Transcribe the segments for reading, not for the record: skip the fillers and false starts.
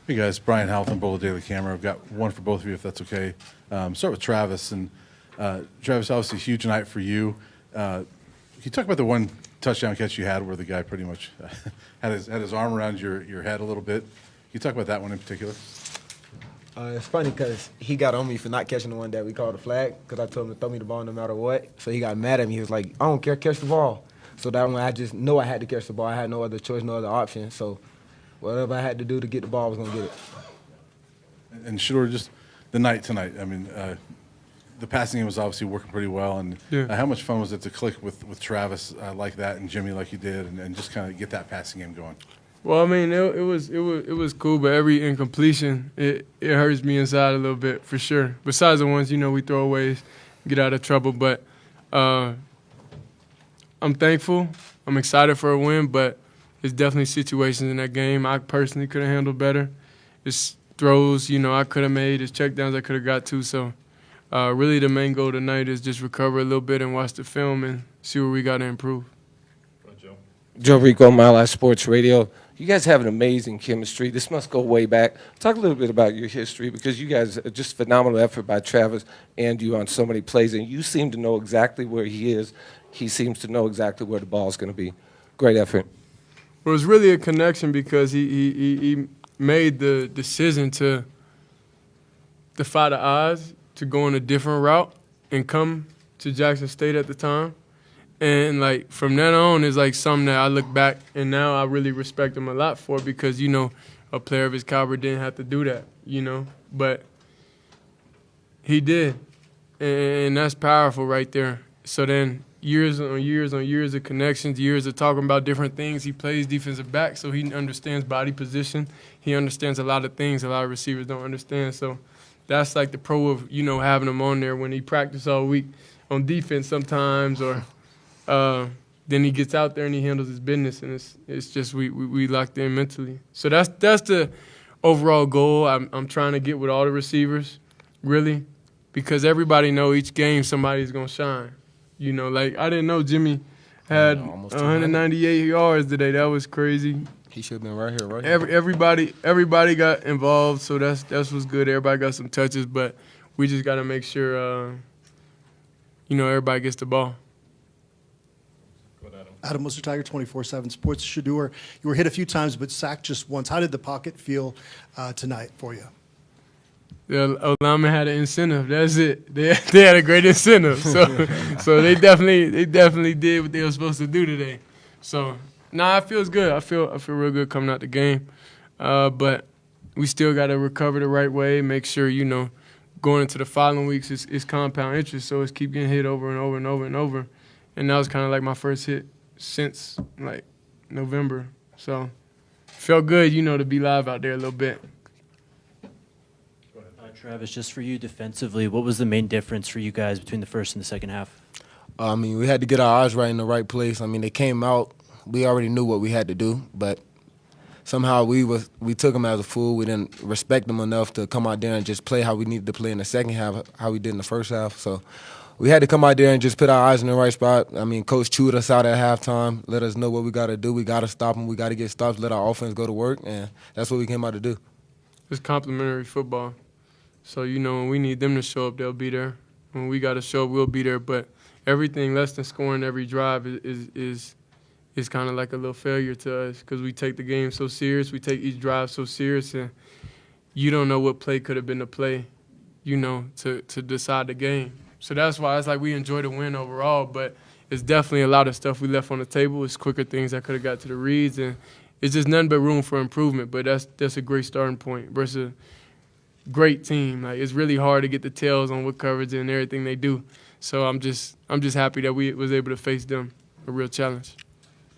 Hey guys, Brian Howell from Boulder Daily Camera. I've got one for both of you, if that's okay. Start with Travis. And Travis, obviously a huge night for you. Can you talk about the one touchdown catch you had where the guy pretty much had his arm around your head a little bit? Can you talk about that one in particular? It's funny because he got on me for not catching the one that we called a flag because I told him to throw me the ball no matter what. So he got mad at me. He was like, I don't care, catch the ball. So that one, I just know I had to catch the ball. I had no other choice, no other option. So whatever I had to do to get the ball, I was going to get it. And Shedeur, just the night tonight, I mean, the passing game was obviously working pretty well. And how much fun was it to click with Travis like that and Jimmy like you did and just kind of get that passing game going? Well, I mean, it was cool, but every incompletion, it hurts me inside a little bit for sure. Besides the ones, we throw away, get out of trouble. But I'm thankful. I'm excited for a win, but there's definitely situations in that game I personally could have handled better. It's throws, I could have made. It's checkdowns I could have got to. So really the main goal tonight is just recover a little bit and watch the film and see where we got to improve. Joe Rico, Mile High Sports Radio. You guys have an amazing chemistry. This must go way back. Talk a little bit about your history because you guys are just phenomenal effort by Travis and you on so many plays, and you seem to know exactly where he is. He seems to know exactly where the ball is going to be. Great effort. Well, it was really a connection because he made the decision to defy the odds, to go on a different route and come to Jackson State at the time. And, from then on, it's, something that I look back and now I really respect him a lot for because, a player of his caliber didn't have to do that, But he did, and that's powerful right there. So then years on years on years of connections, years of talking about different things. He plays defensive back, so he understands body position. He understands a lot of things a lot of receivers don't understand. So that's the pro of, having him on there when he practices all week on defense sometimes or then he gets out there and he handles his business, and it's just we locked in mentally. So that's the overall goal I'm trying to get with all the receivers, really, because everybody know each game somebody's going to shine. I didn't know Jimmy had 198 yards today. That was crazy. He should have been right here, right? Everybody got involved, so that's what's good. Everybody got some touches, but we just got to make sure everybody gets the ball. Adam Worcester Tiger, 24/7 Sports. Shedeur, you were hit a few times, but sacked just once. How did the pocket feel tonight for you? The lineman had an incentive. That's it. They had a great incentive. So they definitely did what they were supposed to do today. So it feels good. I feel real good coming out the game. But we still got to recover the right way. Make sure going into the following weeks is compound interest. So it's keep getting hit over and over and over and over. And that was kind of like my first hit since November. So felt good, to be live out there a little bit. Travis, just for you defensively, what was the main difference for you guys between the first and the second half? We had to get our eyes right in the right place. They came out. We already knew what we had to do, but somehow we took them as a fool. We didn't respect them enough to come out there and just play how we needed to play in the second half, how we did in the first half. So we had to come out there and just put our eyes in the right spot. Coach chewed us out at halftime, let us know what we got to do. We got to stop them. We got to get stops, let our offense go to work, and that's what we came out to do. It's complimentary football. So, when we need them to show up, they'll be there. When we got to show up, we'll be there. But everything less than scoring every drive is kind of like a little failure to us because we take the game so serious. We take each drive so serious, and you don't know what play could have been the play, to decide the game. So that's why it's we enjoy the win overall, but it's definitely a lot of stuff we left on the table. It's quicker things I could have got to the reads, and it's just nothing but room for improvement. But that's a great starting point versus a great team. It's really hard to get the tails on what coverage and everything they do. So I'm just happy that we was able to face them, a real challenge.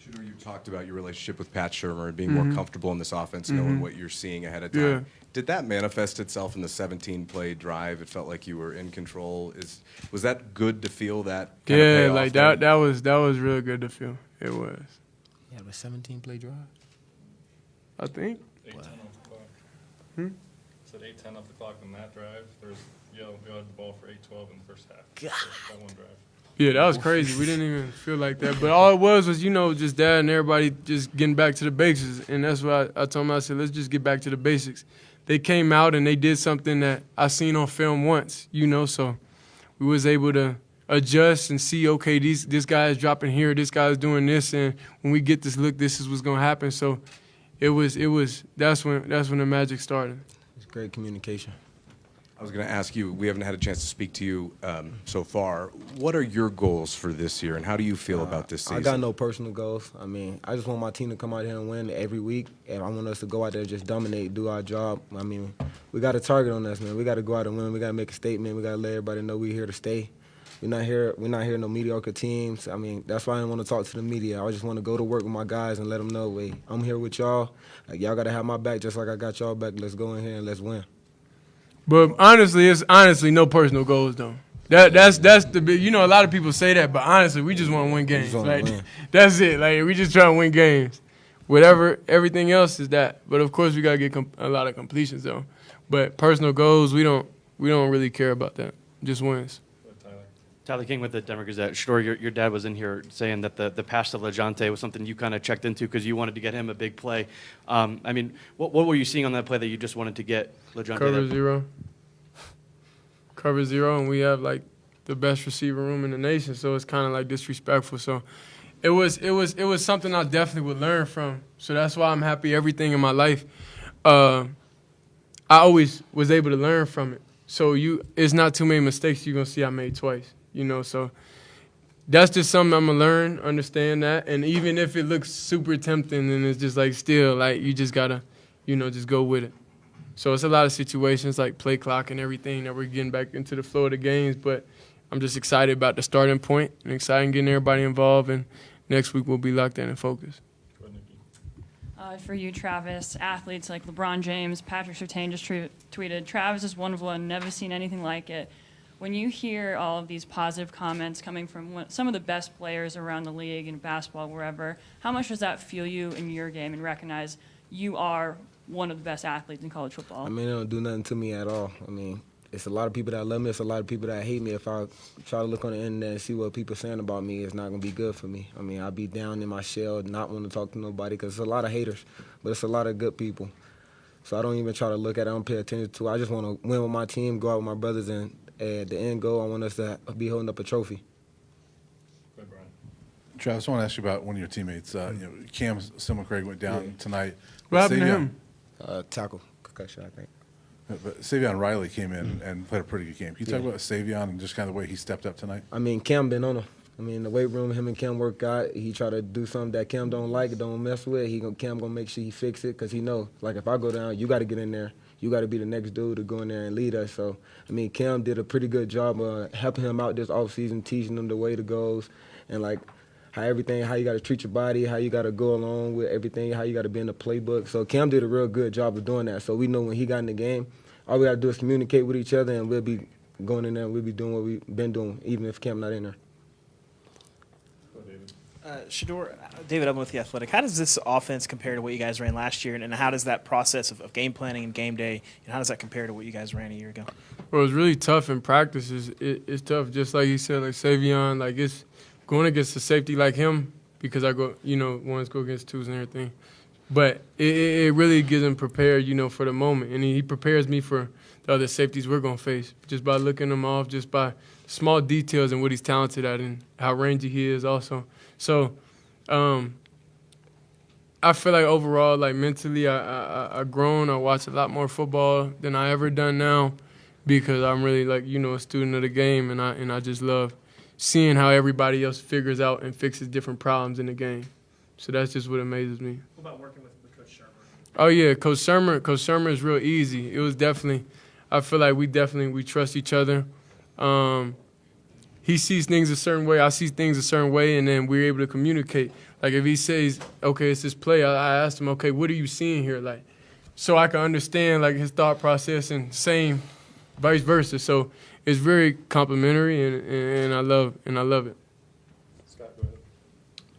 Shedeur, you talked about your relationship with Pat Shurmur and being more comfortable in this offense, knowing what you're seeing ahead of time. Yeah. Did that manifest itself in the 17-play drive? It felt like you were in control. Was that good to feel that? Yeah, that was real good to feel. It was. Yeah, it was 17-play drive. I think. 8:10 off the clock. Said 8:10 off the clock on that drive. We had the ball for 8:12 in the first half. That one drive. Yeah, that was crazy. We didn't even feel like that. But all it was, just dad and everybody just getting back to the basics. And that's why I told them, I said, let's just get back to the basics. They came out and they did something that I seen on film once, so we was able to adjust and see, okay, this guy is dropping here, this guy is doing this, and when we get this look, this is what's going to happen. So that's when the magic started. It's great communication. I was going to ask you, we haven't had a chance to speak to you so far. What are your goals for this year, and how do you feel about this season? I got no personal goals. I mean, I just want my team to come out here and win every week, and I want us to go out there and just dominate, do our job. I mean, we got a target on us, man. We got to go out and win. We got to make a statement. We got to let everybody know we're here to stay. We're not here no mediocre teams. I mean, that's why I didn't want to talk to the media. I just want to go to work with my guys and let them know, wait, I'm here with y'all. Like, y'all got to have my back just like I got y'all back. Let's go in here and let's win. But honestly, it's no personal goals though. That's the big. A lot of people say that, but honestly, we just want to win games. That's it. Like, we just try to win games. Whatever, everything else is that. But of course, we gotta get a lot of completions though. But personal goals, we don't really care about that. Just wins. Tyler King with the Denver Gazette. Shedeur, your dad was in here saying that the pass to LeJontay was something you kind of checked into because you wanted to get him a big play. I mean, what were you seeing on that play that you just wanted to get LeJontay? Cover zero, and we have like the best receiver room in the nation, so it's kind of like disrespectful. So it was something I definitely would learn from. So that's why I'm happy everything in my life. I always was able to learn from it. So it's not too many mistakes you're gonna see I made twice. So that's just something I'm gonna learn, understand that, and even if it looks super tempting, and it's just like still like you just gotta, just go with it. So it's a lot of situations like play clock and everything that we're getting back into the flow of the games, but I'm just excited about the starting point and excited getting everybody involved, and next week we'll be locked in and focused. For you, Travis, athletes like LeBron James, Patrick Surtain just tweeted, Travis is wonderful and never seen anything like it. When you hear all of these positive comments coming from some of the best players around the league in basketball, wherever, how much does that fuel you in your game and recognize you are one of the best athletes in college football? I mean, it don't do nothing to me at all. I mean, it's a lot of people that love me. It's a lot of people that hate me. If I try to look on the internet and see what people are saying about me, it's not going to be good for me. I mean, I'll be down in my shell, not want to talk to nobody because it's a lot of haters, but it's a lot of good people. So I don't even try to look at it. I don't pay attention to it. I just want to win with my team, go out with my brothers, and at the end goal, I want us to be holding up a trophy. Travis, I want to ask you about one of your teammates. Cam Craig went down tonight. What happened to him? Tackle concussion, I think. But Savion Riley came in and played a pretty good game. Can you talk about Savion and just kind of the way he stepped up tonight? I mean, Cam been on him. I mean, the weight room, him and Cam work out. He try to do something that Cam don't like, don't mess with. Cam gonna make sure he fix it because he know, like, if I go down, you got to get in there. You got to be the next dude to go in there and lead us. So, I mean, Cam did a pretty good job helping him out this offseason, teaching him the way to goes and, like, how you got to treat your body, how you got to go along with everything, how you got to be in the playbook. So Cam did a real good job of doing that. So we know when he got in the game, all we got to do is communicate with each other, and we'll be going in there and we'll be doing what we've been doing, even if Cam not in there. Shedeur, David, I'm with The Athletic. How does this offense compare to what you guys ran last year, and how does that process of game planning and game day, and how does that compare to what you guys ran a year ago? Well, it's really tough in practice. It's tough, just like you said, like Savion, like it's going against a safety like him because I go, ones go against twos and everything. But it really gets him prepared, for the moment. And he prepares me for the other safeties we're going to face just by looking them off, just by small details and what he's talented at and how rangy he is also. So I feel like overall, like mentally, I've grown. I watch a lot more football than I ever done now because I'm really like, a student of the game, and I just love seeing how everybody else figures out and fixes different problems in the game. So that's just what amazes me. What about working with Coach Shermer? Oh, yeah, Coach Shermer is real easy. It was definitely – I feel like we trust each other. He sees things a certain way, I see things a certain way, and then we're able to communicate. Like if he says, okay, it's this play, I asked him, okay, what are you seeing here? Like, so I can understand like his thought process and same vice versa. So it's very complimentary, and I love it.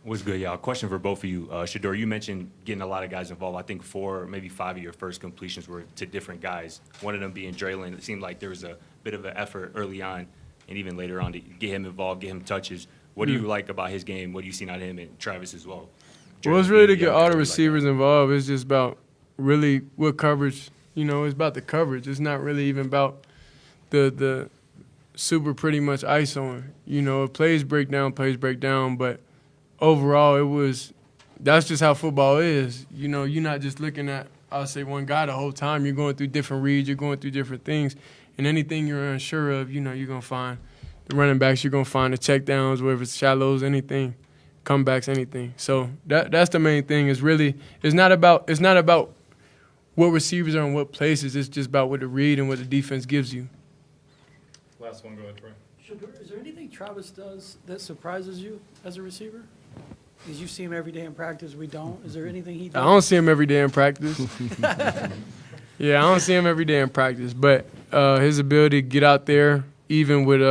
What's good, y'all? Question for both of you. Shedeur, you mentioned getting a lot of guys involved. I think 4, maybe 5 of your first completions were to different guys, one of them being Draylon. It seemed like there was a bit of an effort early on. and even later on to get him involved, get him touches. What do you like about his game? What do you see out of him and Travis as well? Well, it's really to get all the receivers involved. It's just about really what coverage, it's about the coverage. It's not really even about the super pretty much ISOing. Plays break down, but overall that's just how football is. You're not just looking at, I'll say, one guy the whole time. You're going through different reads, you're going through different things, and anything you're unsure of, you're going to find the running backs, you're going to find the checkdowns, whether it's shallows, anything, comebacks, anything. So that's the main thing. It's not about what receivers are in what places. It's just about what the read and what the defense gives you. Last one, go ahead, Troy. Shedeur, is there anything Travis does that surprises you as a receiver? Because you see him every day in practice, we don't. Is there anything he does? I don't see him every day in practice. Yeah, I don't see him every day in practice. But his ability to get out there, even with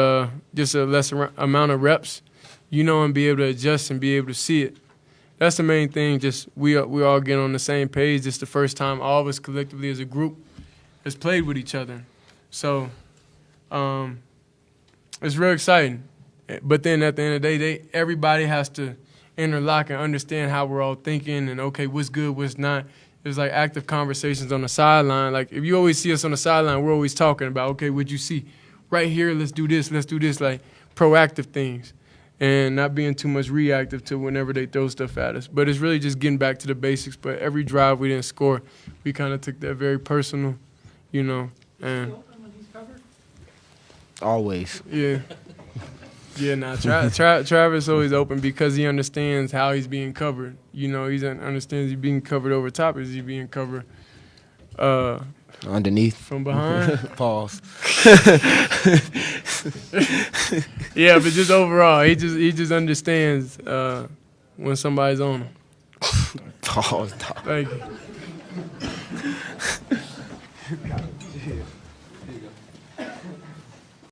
just a lesser amount of reps, and be able to adjust and be able to see it. That's the main thing. Just we all get on the same page. It's the first time all of us collectively as a group has played with each other. So it's real exciting. But then at the end of the day, everybody has to interlock and understand how we're all thinking and, okay, what's good, what's not. There's like active conversations on the sideline. Like if you always see us on the sideline, we're always talking about, okay, what'd you see? Right here, let's do this, like proactive things and not being too much reactive to whenever they throw stuff at us. But it's really just getting back to the basics. But every drive we didn't score, we kind of took that very personal, and Always. yeah. Yeah, Travis always open because he understands how he's being covered. He understands he's being covered over top. Is he being covered underneath from behind? Pause. Yeah, but just overall, he just understands when somebody's on him. Pause. Thank you.